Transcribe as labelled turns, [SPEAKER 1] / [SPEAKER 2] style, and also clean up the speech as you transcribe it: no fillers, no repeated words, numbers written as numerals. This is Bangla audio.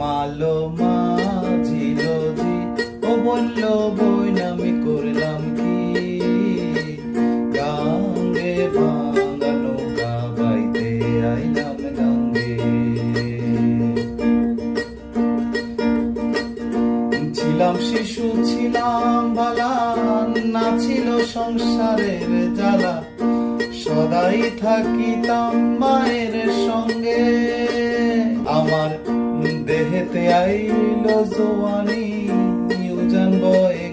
[SPEAKER 1] মালো মাঝিলো জি ও বলল বইন আমি করলাম কি গাঙ্গে ভাঙা নৌকা বাইতে আইলাম গাঙ্গে। ছিলাম শিশু ছিলাম বালা না ছিল সংসারের জ্বালা সদাই থাকিতাম মায়ের সঙ্গে। আমার দেহেতে আইলো জোয়ানি উজান বয়ে